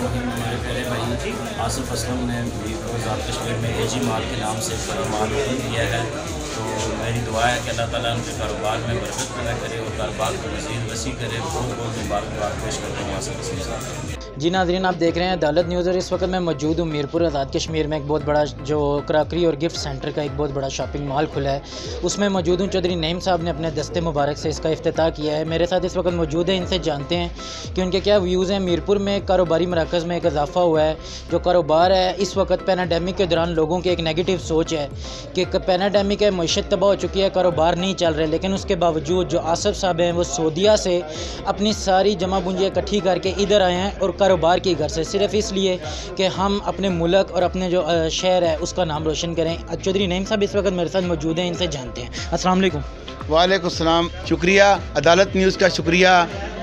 हमारे प्यारे भाई आसिफ असलम ने भी आज़ाद कश्मीर में एजी माल के नाम से कारोबार किया है। तो मेरी दुआ है कि अल्लाह ताला उनके कारोबार में बरकत पैदा करे और कारोबार को मज़ीद वसी करे। बहुत बहुत मुबारकबाद पेश करता हूँ आसिफ असलम साहब। जी नाज़रीन, आप देख रहे हैं अदालत न्यूज़ और इस वक्त मैं मौजूद हूँ मीरपुर आज़ाद कश्मीर में। एक बहुत बड़ा जो क्राकरी और गिफ्ट सेंटर का एक बहुत बड़ा शॉपिंग मॉल खुला है, उसमें मौजूद हूँ। चौधरी नईम साहब ने अपने दस्ते मुबारक से इसका इफ्तिताह किया है। मेरे साथ इस वक्त मौजूद है, इनसे जानते हैं कि उनके क्या व्यूज़ हैं। मीरपुर में कारोबारी मराकज़ में एक इजाफा हुआ है। जो कारोबार है इस वक्त पैनाडेमिक के दौरान लोगों की एक नेगेटिव सोच है कि पैनाडेमिक है, मईशत तबाह हो चुकी है, कारोबार नहीं चल रहे। लेकिन उसके बावजूद जो आसिफ साहब हैं वो सऊदीया से अपनी सारी जमा पूंजी इकट्ठी करके इधर आए हैं और कारोबार की घर से, सिर्फ इसलिए कि हम अपने मुल्क और अपने जो शहर है उसका नाम रोशन करें। चौधरी नईम साहब इस वक्त मेरे साथ मौजूद हैं, इनसे जानते हैं। अस्सलाम वालेकुम। वालेकुम सलाम। शुक्रिया अदालत न्यूज़ का शुक्रिया,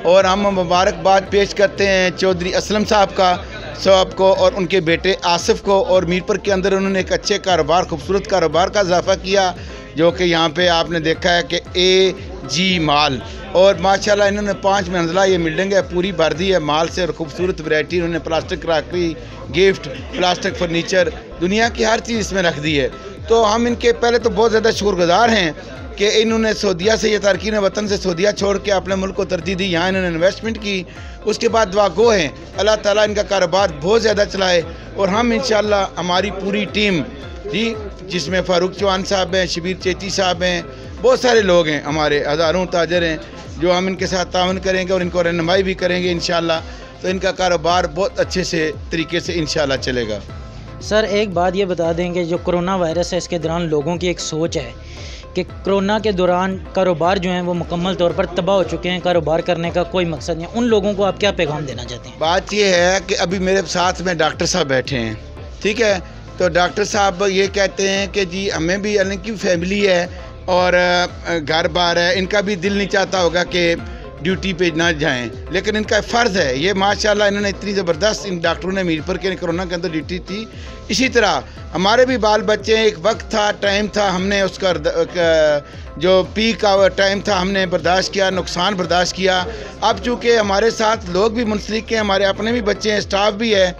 और हम मुबारकबाद पेश करते हैं चौधरी असलम साहब को और उनके बेटे आसिफ को। और मीरपुर के अंदर उन्होंने एक अच्छे कारोबार, खूबसूरत कारोबार का इजाफा किया, जो कि यहाँ पे आपने देखा है कि एजी माल, और माशाल्लाह इन्होंने 5 मंजिला ये बिल्डिंग है पूरी भर दी है माल से, और खूबसूरत वैरायटी उन्होंने plastic crockery, gift, plastic furniture, दुनिया की हर चीज़ इसमें रख दी है। तो हम इनके पहले तो बहुत ज़्यादा शुक्रगुजार हैं कि इन्होंने सऊदीया से, ये तारकीन वतन से सऊदीया छोड़ के अपने मुल्क को तरजीह दी, यहाँ इन्होंने इन्वेस्टमेंट की। उसके बाद दुआ गो हैं अल्लाह ताला इनका कारोबार बहुत ज़्यादा चलाए। और हम इंशाअल्लाह हमारी पूरी टीम जी, जिसमें फ़ारूक चौहान साहब हैं, शबीर चेती साहब हैं, बहुत सारे लोग हैं, हमारे हज़ारों ताजर हैं, जो हम इनके साथ ताउन करेंगे और इनको रहनुमाई भी करेंगे इंशाअल्लाह। तो इनका कारोबार बहुत अच्छे से तरीके से इंशाअल्लाह चलेगा। सर एक बात ये बता देंगे, जो कोरोना वायरस है इसके दौरान लोगों की एक सोच है कि कोरोना के दौरान कारोबार जो हैं वो मुकम्मल तौर पर तबाह हो चुके हैं, कारोबार करने का कोई मकसद नहीं। उन लोगों को आप क्या पैगाम देना चाहते हैं? बात ये है कि अभी मेरे साथ में डॉक्टर साहब बैठे हैं, ठीक है, तो डॉक्टर साहब ये कहते हैं कि जी हमें भी इनकी फैमिली है और घर बार है, इनका भी दिल नहीं चाहता होगा कि ड्यूटी पे ना जाएं, लेकिन इनका फ़र्ज़ है। ये माशाल्लाह इन्होंने इतनी ज़बरदस्त, इन डॉक्टरों ने मीरपुर के कोरोना के अंदर ड्यूटी थी। इसी तरह हमारे भी बाल बच्चे, एक वक्त था, टाइम था, हमने उसका जो पीक का टाइम था हमने बर्दाश्त किया, नुकसान बर्दाश्त किया। अब चूँकि हमारे साथ लोग भी मुंसलिक हैं, हमारे अपने भी बच्चे हैं, स्टाफ भी है,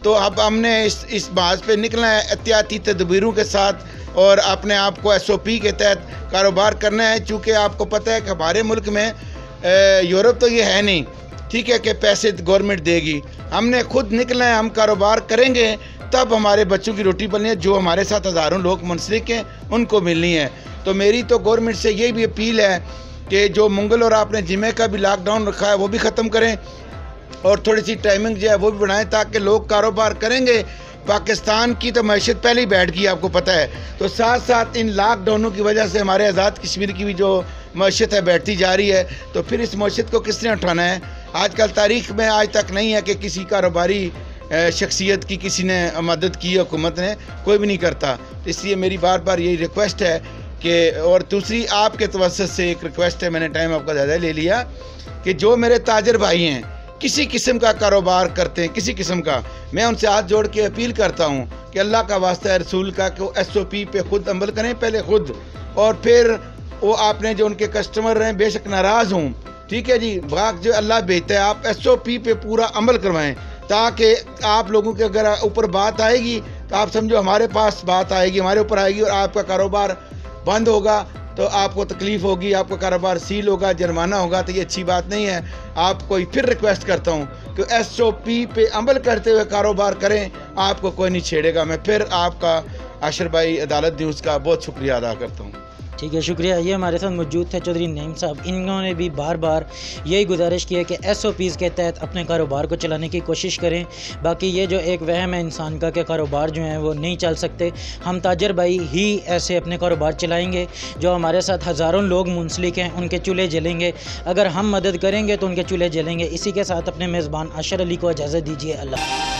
तो अब हमने इस बात पे निकलना है एहतियाती तदबीरों के साथ और अपने आप को SOP के तहत कारोबार करना है। चूँकि आपको पता है कि हमारे मुल्क में यूरोप तो ये है नहीं, ठीक है, कि पैसे गवर्नमेंट देगी। हमने खुद निकलना है, हम कारोबार करेंगे तब हमारे बच्चों की रोटी बननी है। जो हमारे साथ हज़ारों लोग मुंसलिक हैं उनको मिलनी है। तो मेरी तो गवर्नमेंट से यही भी अपील है कि जो मंगल और आपने जिम्मे का भी लॉकडाउन रखा है वो भी ख़त्म करें, और थोड़ी सी टाइमिंग जो है वो भी बढ़ाएं, ताकि लोग कारोबार करेंगे। पाकिस्तान की तो मैशत पहले ही बैठ गई, आपको पता है। तो साथ साथ इन लॉकडाउनों की वजह से हमारे आज़ाद कश्मीर की भी जो मैशत है बैठती जा रही है। तो फिर इस मैशत को किसने उठाना है? आजकल तारीख़ में आज तक नहीं है कि किसी कारोबारी शख्सियत की किसी ने मदद की, हुकूमत ने कोई भी नहीं करता। इसलिए मेरी बार बार यही रिक्वेस्ट है कि, और दूसरी आपके तवज्जुह से एक रिक्वेस्ट है, मैंने टाइम आपका ज़्यादा ले लिया, कि जो मेरे ताजर भाई हैं किसी किस्म का कारोबार करते हैं, किसी किस्म का, मैं उनसे हाथ जोड़ के अपील करता हूँ कि अल्लाह का वास्ता है, रसूल का, कि वो SOP पे खुद अमल करें पहले खुद, और फिर वो आपने जो उनके कस्टमर हैं बेशक नाराज़ हों, ठीक है जी, भाग जो अल्लाह भेजता है, आप SOP पे पूरा अमल करवाएं, ताकि आप लोगों के अगर ऊपर बात आएगी तो आप समझो हमारे पास बात आएगी, हमारे ऊपर आएगी, और आपका कारोबार बंद होगा तो आपको तकलीफ़ होगी, आपका कारोबार सील होगा, जुर्माना होगा, तो ये अच्छी बात नहीं है। आपको फिर रिक्वेस्ट करता हूँ कि SOP पे अमल करते हुए कारोबार करें, आपको कोई नहीं छेड़ेगा। मैं फिर आपका आशिर भाई अदालत न्यूज़ का बहुत शुक्रिया अदा करता हूँ। ठीक है, शुक्रिया। ये हमारे साथ मौजूद थे चौधरी नईम साहब। इन्होंने भी बार बार यही गुजारिश की है कि SOPs के तहत अपने कारोबार को चलाने की कोशिश करें। बाकी ये जो एक वहम है इंसान का कि कारोबार जो है वो नहीं चल सकते, हम ताजर भाई ही ऐसे अपने कारोबार चलाएंगे। जो हमारे साथ हज़ारों लोग मुंसलिक हैं उनके चूल्हे जलेंगे, अगर हम मदद करेंगे तो उनके चूल्हे जलेंगे। इसी के साथ अपने मेज़बान आशर अली को इजाज़त दीजिए। अल्लाह।